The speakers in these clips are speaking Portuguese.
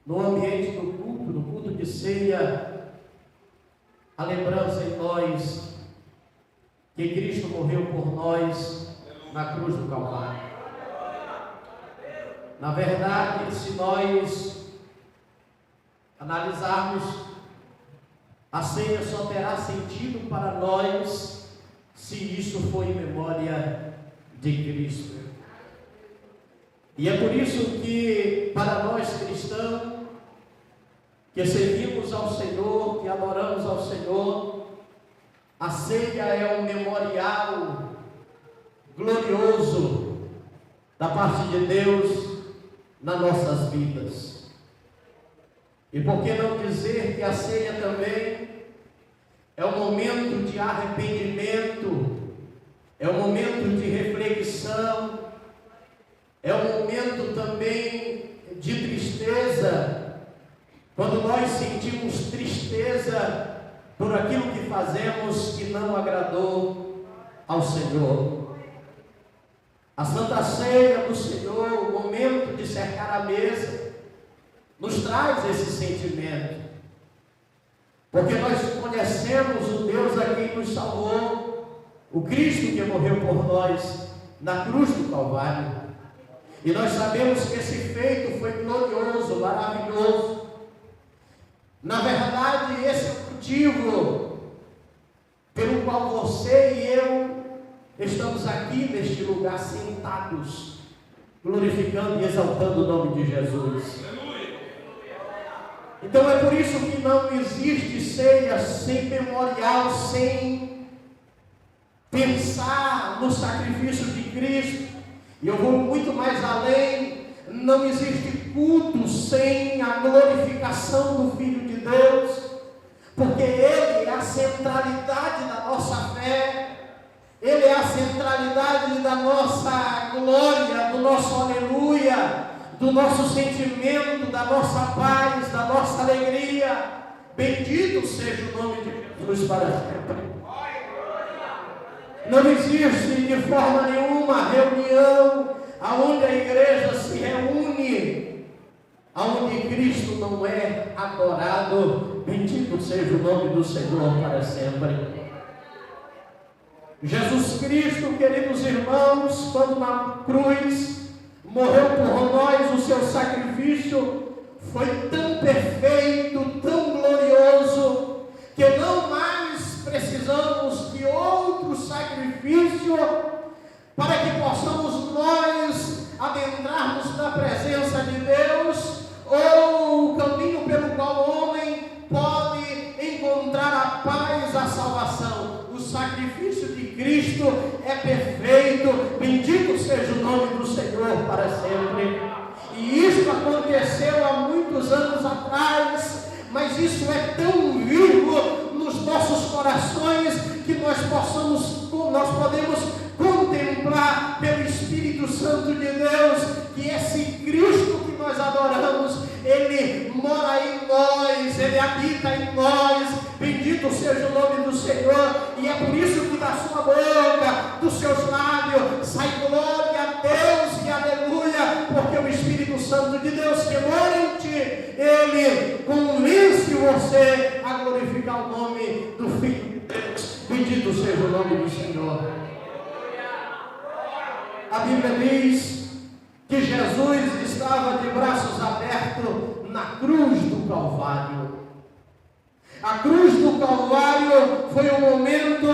no ambiente do culto, no culto de ceia, a lembrança em nós que Cristo morreu por nós na cruz do Calvário. Na verdade, se nós analisarmos, a ceia só terá sentido para nós se isso for em memória de Cristo. E é por isso que, para nós cristãos, que servimos ao Senhor, que adoramos ao Senhor, a ceia é um memorial glorioso da parte de Deus nas nossas vidas. E por que não dizer que a ceia também é um momento de arrependimento, é um momento de reflexão, é um momento também de tristeza, quando nós sentimos tristeza por aquilo que fazemos que não agradou ao Senhor. A Santa Ceia do Senhor, o momento de cercar a mesa, nos traz esse sentimento, porque nós conhecemos o Deus a quem nos salvou, o Cristo que morreu por nós na cruz do Calvário, e nós sabemos que esse feito foi glorioso, maravilhoso. Na verdade, esse é o motivo pelo qual você e eu estamos aqui neste lugar sentados, glorificando e exaltando o nome de Jesus. Então é por isso que não existe ceia sem memorial, sem pensar no sacrifício de Cristo. E eu vou muito mais além, não existe culto sem a glorificação do Filho de Deus, porque Ele é a centralidade da nossa fé, Ele é a centralidade da nossa glória, do nosso aleluia, do nosso sentimento, da nossa paz, da nossa alegria. Bendito seja o nome de Jesus para sempre. Não existe de forma nenhuma reunião aonde a igreja se reúne, aonde Cristo não é adorado. Bendito seja o nome do Senhor para sempre. Jesus Cristo, queridos irmãos, quando na cruz morreu por nós, o seu sacrifício foi tão perfeito, tão glorioso, que não mais precisamos de outro sacrifício para que possamos nós adentrarmos na presença de Deus, ou o caminho pelo qual o homem pode encontrar a paz, a salvação. O sacrifício de Cristo é perfeito, bendito seja o nome do Senhor para sempre. E isso aconteceu há muitos anos atrás, mas isso é tão vivo nos nossos corações que nós podemos contemplar pelo Espírito Santo de Deus que esse Cristo que nós adoramos, Ele mora em nós, Ele habita em nós. Bendito seja o nome do Senhor. E é por isso que da sua boca, dos seus lábios, sai glória a Deus e aleluia, porque o Espírito Santo de Deus que mora em ti, Ele convence você a glorificar o nome do Filho de Deus. Bendito seja o nome do Senhor. A Bíblia diz que Jesus estava de braços abertos na cruz do Calvário. A cruz do Calvário foi o momento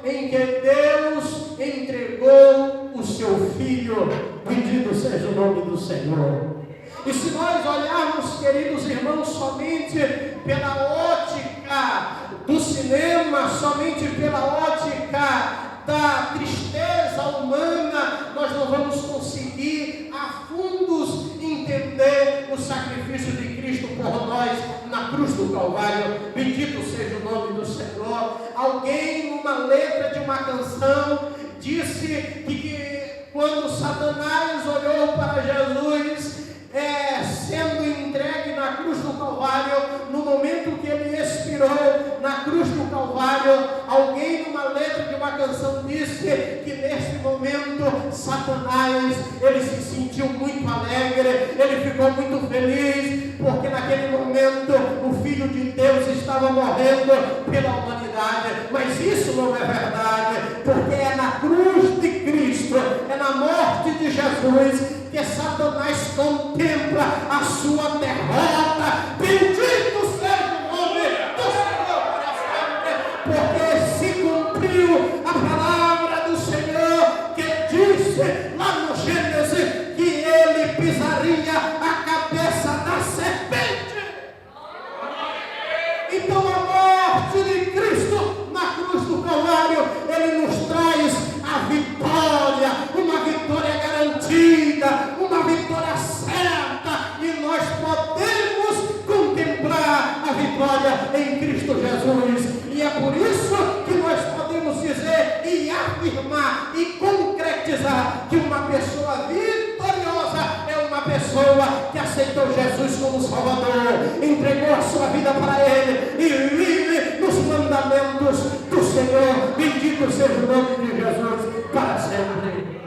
em que Deus entregou o seu Filho. Bendito seja o nome do Senhor. E se nós olharmos, queridos irmãos, somente pela ótica do cinema, somente pela ótica da tristeza humana, nós não vamos conseguir a fundos entender o sacrifício de Cristo por nós na cruz do Calvário. Bendito seja o nome do Senhor. Alguém, numa letra de uma canção, disse que quando Satanás olhou para Jesus, sendo entregue na cruz do Calvário, no momento que ele expirou na cruz do Calvário, alguém numa letra de uma canção disse que nesse momento Satanás, ele se sentiu muito alegre, ele ficou muito feliz, porque morrendo pela humanidade. Mas isso não é verdade, porque é na cruz de Cristo, é na morte de Jesus, que Satanás contempla a sua derrota. Bendito seja o nome do Senhor para sempre, porque se cumpriu a palavra do Senhor, que disse lá no Gênesis que ele pisaria a cabeça da serpente. Então a morte de Cristo na cruz do Calvário, ele nos traz a vitória, uma vitória garantida, uma vitória certa, e nós podemos contemplar a vitória em Cristo Jesus. E é por isso que nós podemos dizer e afirmar e concretizar que uma pessoa vitoriosa é uma pessoa que aceitou Jesus como Salvador, entregou a sua vida para Ele e vive nos mandamentos do Senhor. Bendito seja o nome de Jesus para sempre.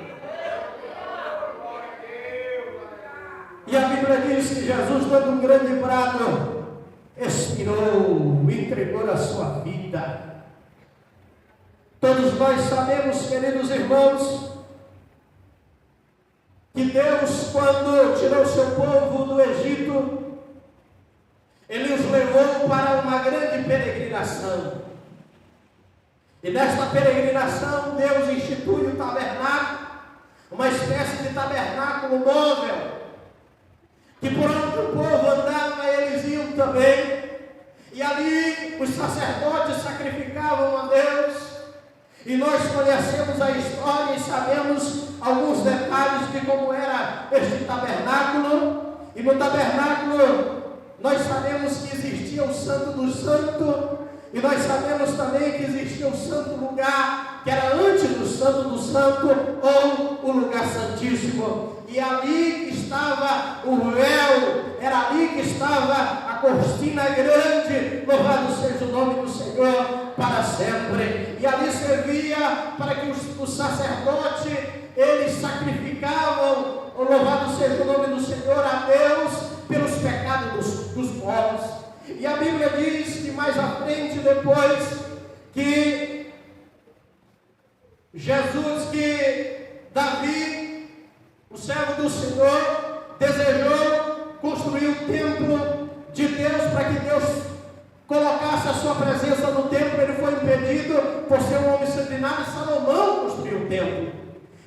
E a Bíblia diz que Jesus, dando um grande brado, expirou, entregou a sua vida. Todos nós sabemos, queridos irmãos, que Deus, quando tirou seu povo do Egito, Ele os levou para uma grande peregrinação. E nesta peregrinação, Deus institui o tabernáculo, uma espécie de tabernáculo móvel, que por onde o povo andava, eles iam também. E ali os sacerdotes sacrificavam a Deus. E nós conhecemos a história e sabemos alguns detalhes de como era este tabernáculo. E no tabernáculo nós sabemos que existia o Santo do Santo. E nós sabemos também que existia o Santo Lugar, que era antes do Santo do Santo, ou o Lugar Santíssimo. E ali que estava o véu, era ali que estava a cortina grande, louvado seja o nome do Senhor para sempre. E ali servia para que os sacerdotes, eles sacrificavam, louvado seja o nome do Senhor, a Deus pelos pecados dos povos. E a Bíblia diz que mais à frente, depois que Jesus, que Davi, o servo do Senhor, desejou construir o templo de Deus, para que Deus colocasse a sua presença no templo, ele foi impedido por ser um homem sanguinário, e Salomão construiu o templo.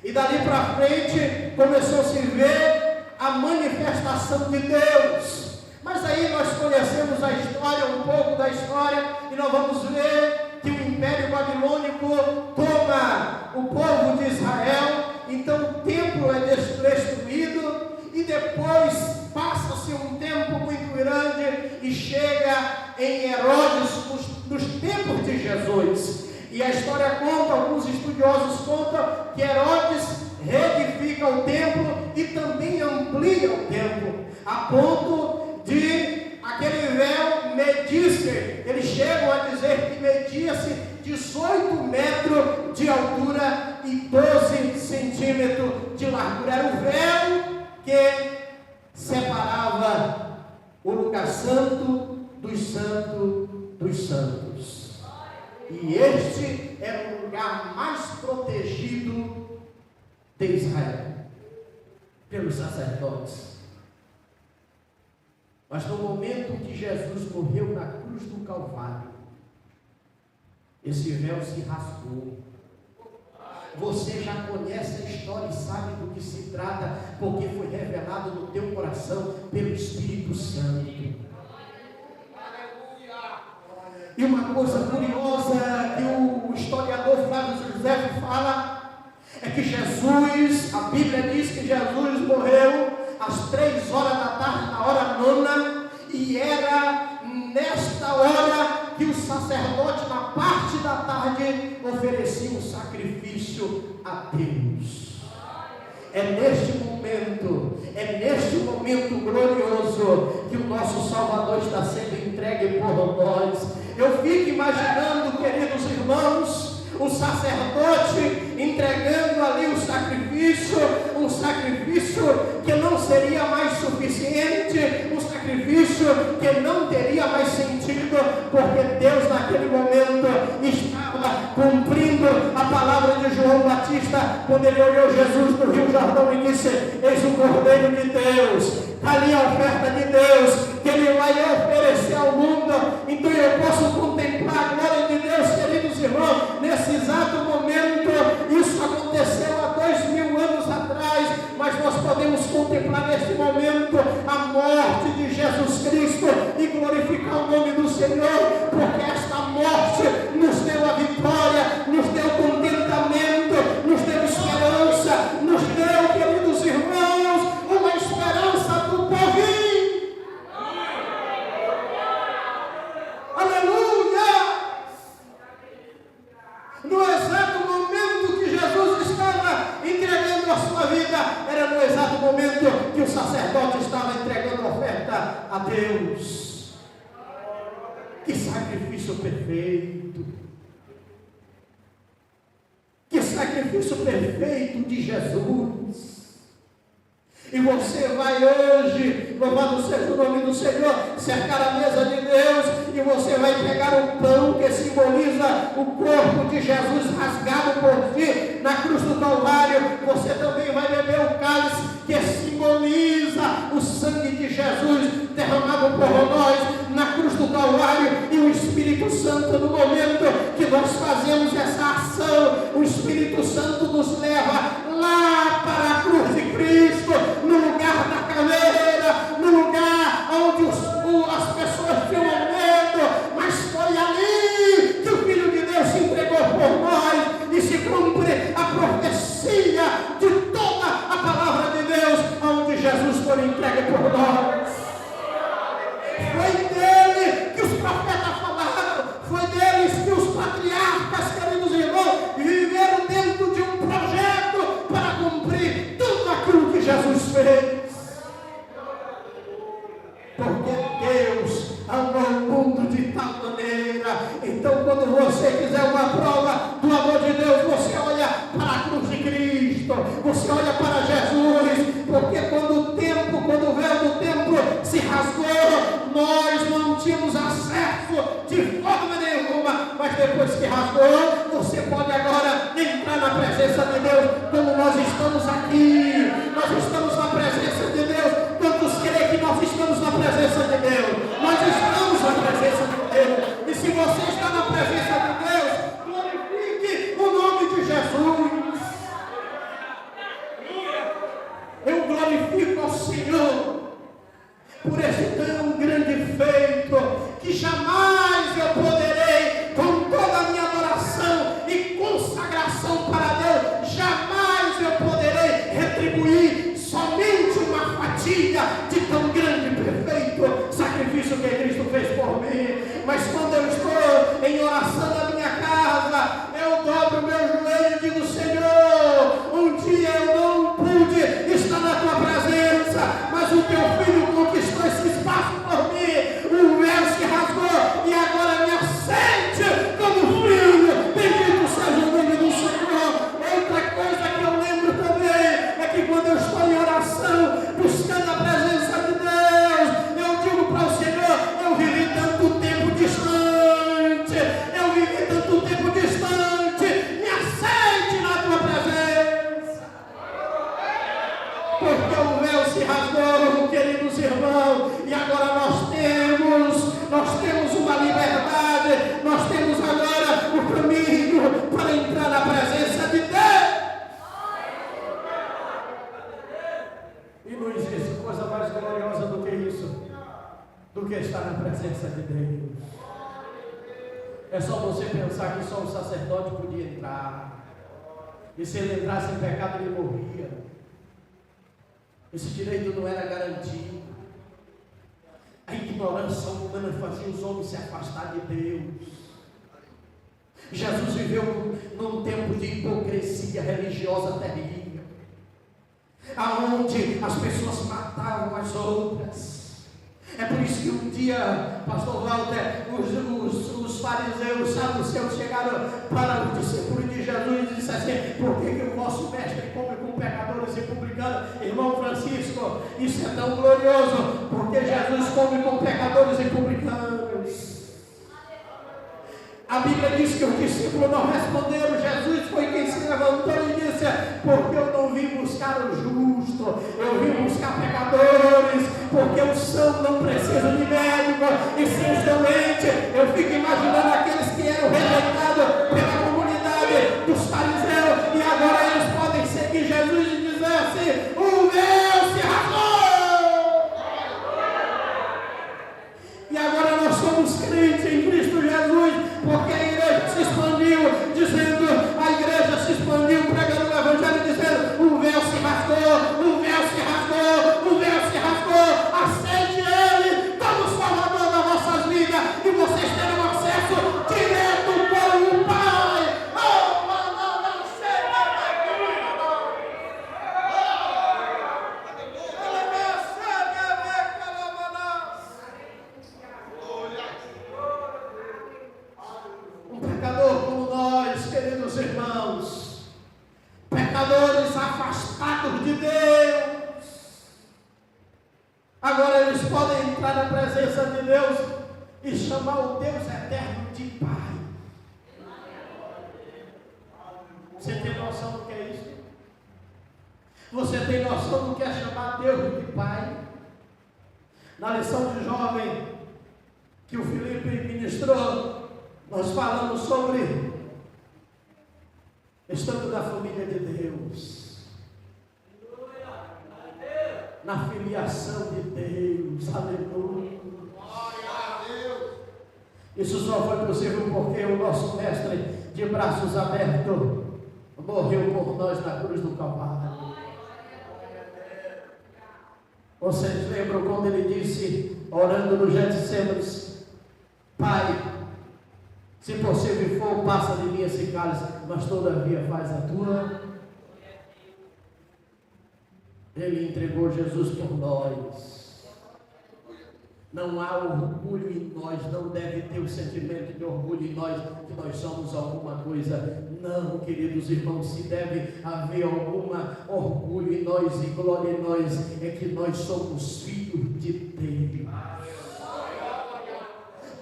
E dali para frente começou a se ver a manifestação de Deus. Mas aí nós conhecemos a história, um pouco da história, e nós vamos ver que o Império Babilônico toma o povo de Israel, então o templo é destruído, e depois passa-se um tempo muito grande, e chega em Herodes, nos tempos de Jesus. E a história conta, alguns estudiosos contam, que Herodes reedifica o templo e também amplia o templo, a ponto de aquele véu medisse, eles chegam a dizer que media-se 18 metros de altura e 12 centímetros de largura. Era o véu que separava o lugar santo dos santos. E este era o lugar mais protegido de Israel pelos sacerdotes. Mas no momento que Jesus morreu na cruz do Calvário, esse véu se rasgou. Você já conhece a história e sabe do que se trata, porque foi revelado no teu coração pelo Espírito Santo. E uma coisa curiosa que o historiador Flávio José fala, é que Jesus, a Bíblia diz que Jesus morreu às 3 horas da tarde, na hora nona, e era nesta hora que o sacerdote, na parte da tarde, oferecia um sacrifício a Deus. É neste momento glorioso que o nosso Salvador está sendo entregue por nós. Eu fico imaginando, queridos irmãos, o sacerdote entregando ali o sacrifício, um sacrifício que não seria mais suficiente, um sacrifício que não teria mais sentido, porque João Batista, quando ele olhou Jesus no Rio Jordão e disse: eis o Cordeiro de Deus, ali a oferta de Deus, que ele vai oferecer ao mundo. Então eu posso contemplar a glória de Deus, queridos irmãos, nesse exato momento. Isso aconteceu há 2000 anos atrás, mas nós podemos contemplar neste momento a morte de Jesus Cristo e glorificar o nome do Senhor, porque esta morte nos deu a vitória, nos deu contentamento, nos deu esperança, nos deu, queridos irmãos, uma esperança do porvir. Aleluia! No exato momento que Jesus estava entregando a sua vida, era no exato momento que o sacerdote estava entregando a oferta a Deus. Que sacrifício perfeito! Que sacrifício perfeito de Jesus! E você vai hoje, louvado seja o nome do Senhor, cercar a mesa de Deus, e você vai pegar o pão que simboliza o corpo de Jesus rasgado por ti na cruz do Calvário. Você também vai beber o cálice que simboliza o sangue de Jesus derramado por nós na cruz do Calvário. E o Espírito Santo, no momento que nós fazemos essa ação, o Espírito Santo nos leva lá para a cruz de Cristo, no lugar da caveira, no lugar onde as pessoas tinham medo, mas foi ali que o Filho de Deus se entregou por nós, e se cumpre a profecia de toda a palavra de Deus, onde Jesus foi entregue por nós. Foi dele que os profetas falaram, foi deles que os patriarcas, queridos irmãos, viveram dentro de um projeto para cumprir tudo aquilo que Jesus fez. Porque Deus amou o mundo de tal maneira. Então, quando você quiser uma prova do amor de Deus, você olha para a cruz de Cristo, você olha para Jesus, porque quando o véu do templo se rasgou, nós não tínhamos acesso de forma nenhuma, mas depois que rasgou, você pode agora entrar na presença de Deus, como nós estamos aqui. Nós estamos na presença de Deus. Quantos creem que nós estamos na presença de Deus? Nós estamos na presença de Deus. E se você está na presença de Deus, glorifique o nome de Jesus. Eu glorifico ao Senhor por esse tão grande feito, que jamais eu poderei, com toda a minha adoração e consagração para Deus, jamais eu poderei retribuir somente uma fatia de tão grande e perfeito sacrifício que Cristo fez por mim. Mas quando eu estou em oração na minha casa, eu dobro meu joelho e digo: Senhor, um dia eu não pude estar na tua presença, mas o teu filho conquistou esse espaço por mim, o véu se rasgou e agora me aceite como filho. Bendito seja o nome do Senhor. Outra coisa que eu lembro também é que quando eu estou em oração, buscando a presença de Deus, eu digo para o Senhor: eu vivi tanto tempo distante, me aceite na tua presença. Porque o véu se rasgou, queridos irmãos, e agora nós temos uma liberdade, nós temos agora o caminho para entrar na presença de Deus. E não existe coisa mais gloriosa do que isso, do que estar na presença de Deus. É só você pensar que só o sacerdote podia entrar, e se ele entrasse em pecado, ele morria. Esse direito não era garantido. A ignorância humana fazia os homens se afastar de Deus. Jesus viveu num tempo de hipocrisia religiosa terrível, aonde as pessoas matavam as outras. É por isso que um dia, pastor Walter, os fariseus, saduceus chegaram para os discípulos de Jesus e disseram assim: por que o vosso mestre come com pecadores e publicanos? Irmão Francisco, isso é tão glorioso, porque Jesus come com pecadores e publicanos. A Bíblia diz que os discípulos não responderam, Jesus foi quem se levantou porque eu não vim buscar o justo, eu vim buscar pecadores, porque os sãos não precisam de médico, e sim os doentes. Eu fico imaginando aqueles que eram rejeitados pela comunidade dos fariseus, e agora eles podem seguir Jesus e dizer assim: o véu se rasgou. E agora nós somos crentes em Cristo Jesus, porque a igreja se expandiu, a igreja se expandiu pregando o evangelho, dizendo: o véu se rasgou, o véu se rasgou, o véu se rasgou, aceite Ele como Salvador das vossas vidas, e vocês terão acesso direto com o Pai. Irmãos, pecadores afastados de Deus, agora eles podem entrar na presença de Deus e chamar o Deus eterno de Pai. Você tem noção do que é isso? Você tem noção do que é chamar Deus de Pai? Na lição de jovem que o Felipe ministrou, nós falamos sobre estando na família de Deus, na filiação de Deus, aleluia. Isso só foi possível porque o nosso mestre, de braços abertos, morreu por nós na cruz do Calvário. Vocês lembram quando ele disse, orando no Getsemane: Pai, se possível for, passa de mim esse cálice, mas todavia faz a tua. Ele entregou Jesus por nós. Não há orgulho em nós, não deve ter o sentimento de orgulho em nós, que nós somos alguma coisa. Não, queridos irmãos, se deve haver alguma orgulho em nós e glória em nós, é que nós somos filhos de Deus.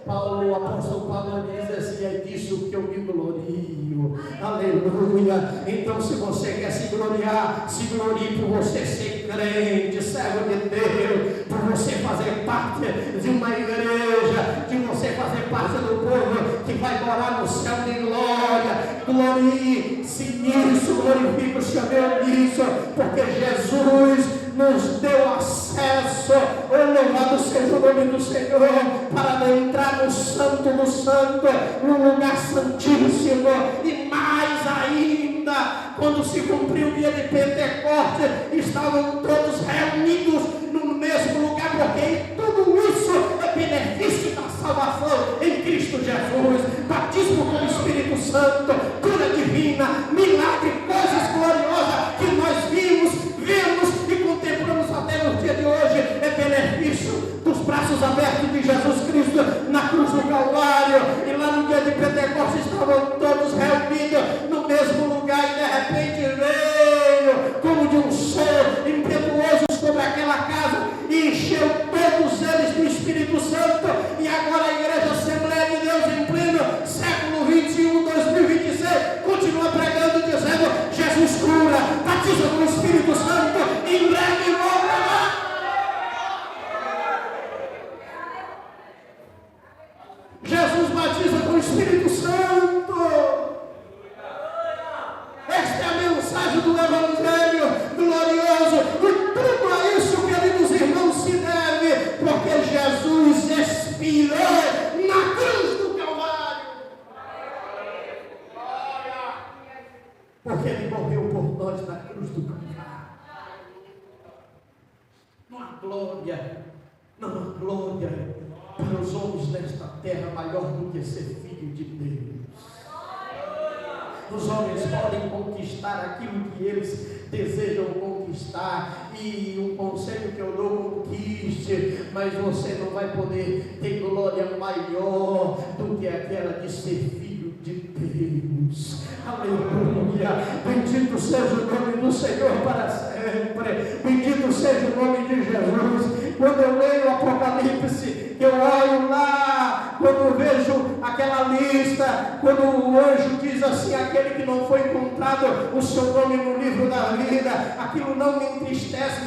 Paulo, o apóstolo Paulo diz assim: é disso que eu me glorio, aleluia. Então, se você quer se gloriar, se glorie por você ser crente, servo de Deus, por você fazer parte de uma igreja, de você fazer parte do povo que vai morar no céu de glória. Glorie-se nisso, glorifique o Senhor nisso, porque Jesus nos deu acesso, louvado seja o nome do Senhor, para entrar no santo do santo, no lugar santíssimo. E mais ainda, quando se cumpriu o dia de Pentecostes, estavam todos reunidos no mesmo lugar, porque tudo isso é benefício da salvação em Cristo Jesus. Batismo com o Espírito Santo, cura divina, milagre, coisas gloriosas que nós vemos e contemplamos até no dia de hoje, é benefício dos braços abertos de Jesus Cristo na cruz do Calvário. E lá no dia de Pentecostes estavam todos reunidos no mesmo lugar, e de repente veio como de um sol impetuoso sobre aquela casa e encheu todos eles do Espírito Santo. E agora a Igreja Assembleia de Deus, em pleno século 21, 2026, continua pregando, dizendo: Jesus cura, batiza com o Espírito Santo, em breve voltará. Jesus batiza com o Espírito Santo. Esta é a mensagem do Evangelho glorioso, e tudo a isso, queridos irmãos, se deve porque Jesus expirou na cruz do Calvário, porque Ele morreu por nós na cruz do Calvário. Não há glória para os homens desta terra maior do que ser filho de Deus. Os homens podem conquistar aquilo que eles desejam conquistar, e o conselho que eu dou: conquiste, mas você não vai poder ter glória maior do que aquela de ser filho de Deus. Aleluia! Bendito seja o nome do Senhor para sempre. Bendito seja o nome de Jesus. Quando eu leio o Apocalipse, eu olho lá, quando eu vejo aquela lista, quando o anjo diz assim: aquele que não foi encontrado o seu nome no livro da vida, aquilo não me entristece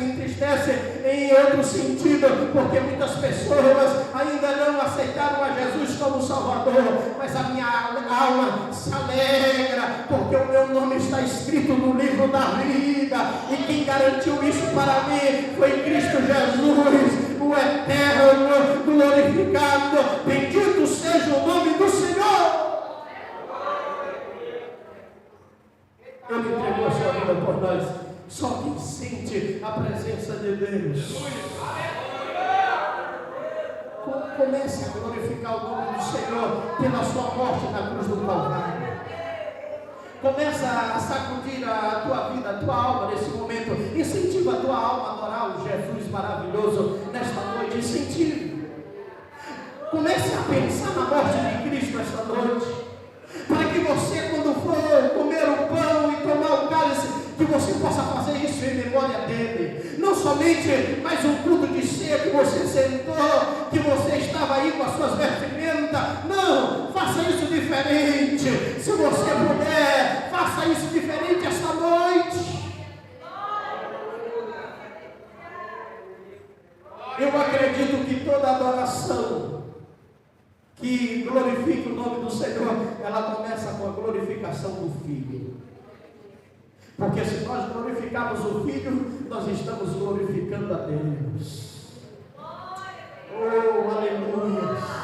em outro sentido, porque muitas pessoas ainda não aceitaram a Jesus como Salvador, mas a minha alma se alegra, porque o meu nome está escrito no livro da vida, e quem garantiu isso para mim foi Cristo Jesus, o eterno, glorificado, bendito seja o nome do Senhor. Ele entregou a sua vida por nós. Só quem sente a presença de Deus. Comece a glorificar o nome do Senhor pela sua morte na cruz do Calvário. Começa a sacudir a tua vida, a tua alma nesse momento. Incentiva a tua alma a adorar o Jesus maravilhoso nesta noite. Incentive. Comece a pensar na morte de Cristo nesta noite. Para que você, quando for comer o pão e tomar o cálice, que você possa fazer isso em memória dele. Não somente mais um culto de ceia que você sentou, que você estava aí com as suas vestimentas. Não, faça isso diferente. Se você puder, faça isso diferente esta noite. Eu acredito que toda adoração que glorifica o nome do Senhor, ela começa com a glorificação do Filho. Porque se nós glorificarmos o Filho, nós estamos glorificando a Deus. Oh, aleluia!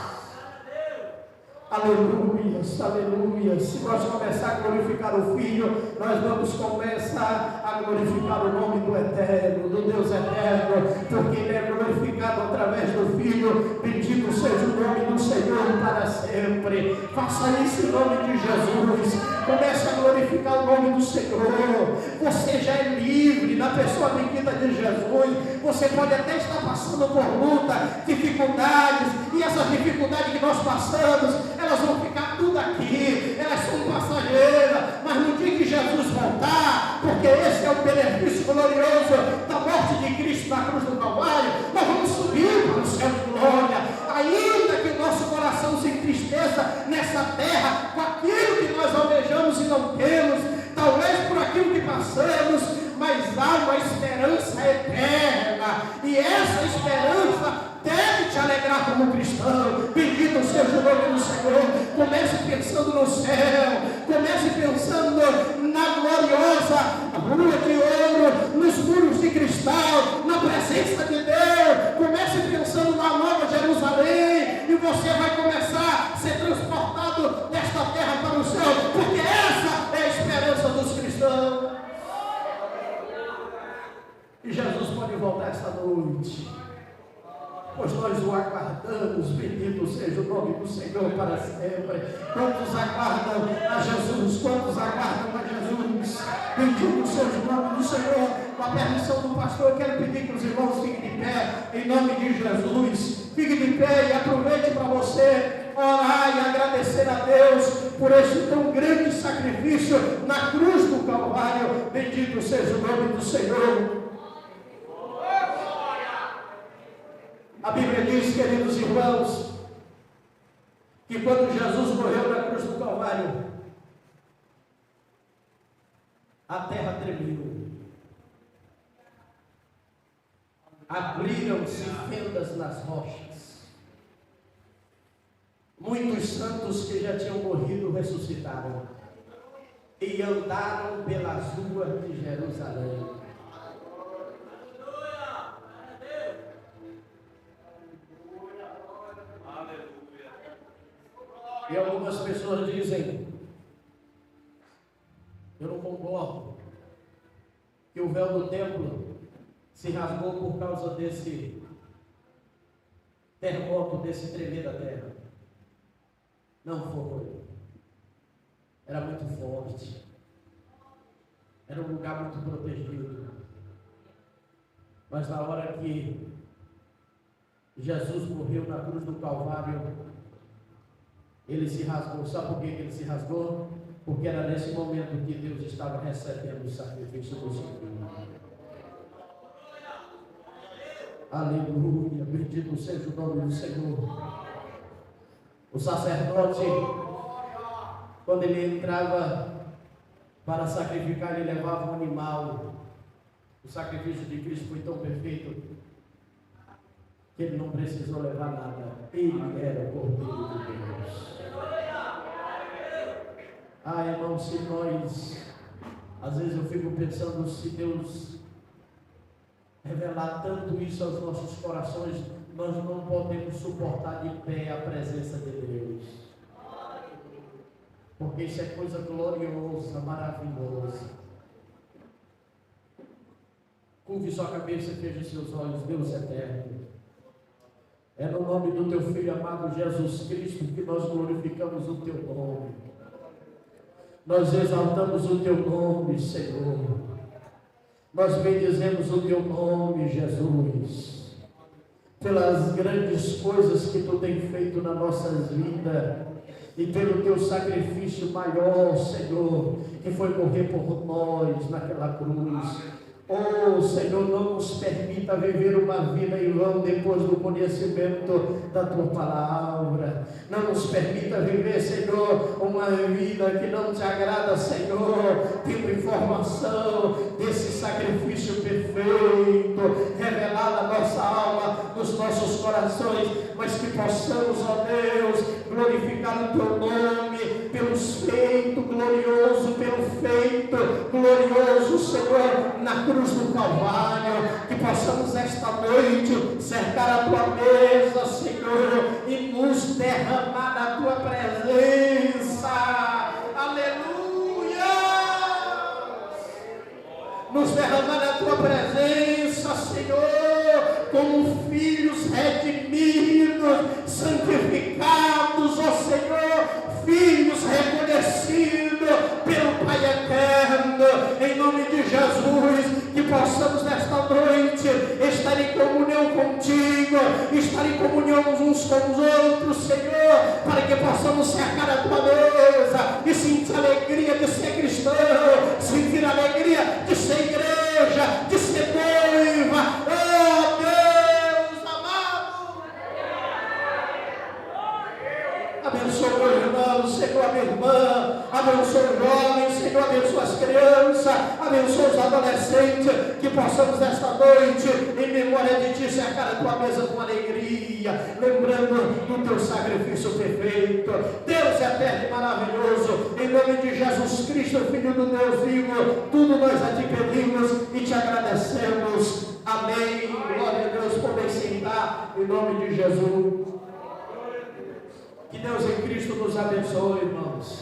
Aleluias, aleluia. Se nós começar a glorificar o Filho, nós vamos começar a glorificar o nome do Eterno, do Deus Eterno, porque Ele é glorificado através do Filho. Bendito seja o nome do Senhor para sempre. Faça isso em nome de Jesus. Comece a glorificar o nome do Senhor. Você já é livre na pessoa bendita de Jesus. Você pode até estar passando por luta, dificuldades, e essas dificuldades que nós passamos, elas vão ficar tudo aqui, elas são passageiras, mas no dia que Jesus voltar, porque esse é o benefício glorioso da morte de Cristo na cruz do Calvário, nós vamos subir para o céu de glória, ainda que o nosso coração se entristeça nessa terra, com aquilo que nós almejamos e não temos, talvez por aquilo que passamos, mas há uma esperança eterna, e essa esperança deve te alegrar como cristão. Bendito seja o nome do Senhor. Comece pensando no céu, comece pensando na gloriosa rua de ouro, nos muros de cristal, na presença de Deus. Comece pensando na nova Jerusalém, e você vai começar a ser transportado desta terra para o céu, porque essa é a esperança dos cristãos. E Jesus pode voltar esta noite, pois nós o aguardamos. Bendito seja o nome do Senhor para sempre. Quantos aguardam a Jesus? Quantos aguardam a Jesus? Bendito seja o nome do Senhor. Com a permissão do pastor, eu quero pedir que os irmãos fiquem de pé, em nome de Jesus. Fique de pé e aproveite para você orar e agradecer a Deus por este tão grande sacrifício na cruz do Calvário. Bendito seja o nome do Senhor. A Bíblia diz, queridos irmãos, que quando Jesus morreu na cruz do Calvário, a terra tremeu. Abriram-se fendas nas rochas. Muitos santos que já tinham morrido ressuscitaram e andaram pelas ruas de Jerusalém. E algumas pessoas dizem, eu não concordo, que o véu do templo se rasgou por causa desse terremoto, desse tremer da terra. Não foi. Era muito forte. Era um lugar muito protegido. Mas na hora que Jesus morreu na cruz do Calvário, ele se rasgou. Sabe por que ele se rasgou? Porque era nesse momento que Deus estava recebendo o sacrifício do seu filho. Aleluia, bendito seja o nome do Senhor. O sacerdote, quando ele entrava para sacrificar, ele levava um animal. O sacrifício de Cristo foi tão perfeito que ele não precisou levar nada. Ele era o Cordeiro de Deus. Irmão, se nós, às vezes eu fico pensando, se Deus revelar tanto isso aos nossos corações, nós não podemos suportar de pé a presença de Deus. Porque isso é coisa gloriosa, maravilhosa. Curve sua cabeça e feche seus olhos, Deus eterno. É no nome do teu Filho amado Jesus Cristo que nós glorificamos o teu nome. Nós exaltamos o teu nome, Senhor. Nós bendizemos o teu nome, Jesus, pelas grandes coisas que tu tem feito nas nossas vidas e pelo teu sacrifício maior, Senhor, que foi morrer por nós naquela cruz. Oh, Senhor, não nos permita viver uma vida em vão depois do conhecimento da Tua Palavra. Não nos permita viver, Senhor, uma vida que não te agrada, Senhor, tendo informação desse sacrifício perfeito, revelado na nossa alma, nos nossos corações, mas que possamos, ó Deus, glorificar o Teu nome, pelo feito glorioso, Senhor, na cruz do Calvário, que possamos esta noite cercar a Tua mesa, Senhor, e nos derramar da Tua presença. Aleluia! Nos derramar da Tua presença, Senhor, como filhos redimidos, santificados, ó Senhor, filhos reconhecidos pelo Pai eterno, em nome de Jesus, que possamos nesta noite estar em comunhão contigo, estar em comunhão uns com os outros, Senhor, para que possamos cercar a tua mesa e sentir a alegria de ser cristão, sentir a alegria de ser igreja, de ser noiva. Oh Deus amado, abençoa o meu irmão, Senhor, a minha irmã, abençoa os jovens, Senhor, abençoa as crianças, abençoa os adolescentes, que possamos esta noite, em memória de Ti, cercar a Tua mesa com alegria, lembrando do Teu sacrifício perfeito. Deus eterno e maravilhoso, em nome de Jesus Cristo, Filho do Deus vivo, tudo nós a Ti pedimos e Te agradecemos. Amém. Glória a Deus. Podem sentar, em nome de Jesus. Que Deus em Cristo nos abençoe, irmãos,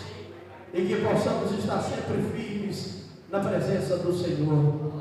e que possamos estar sempre firmes na presença do Senhor.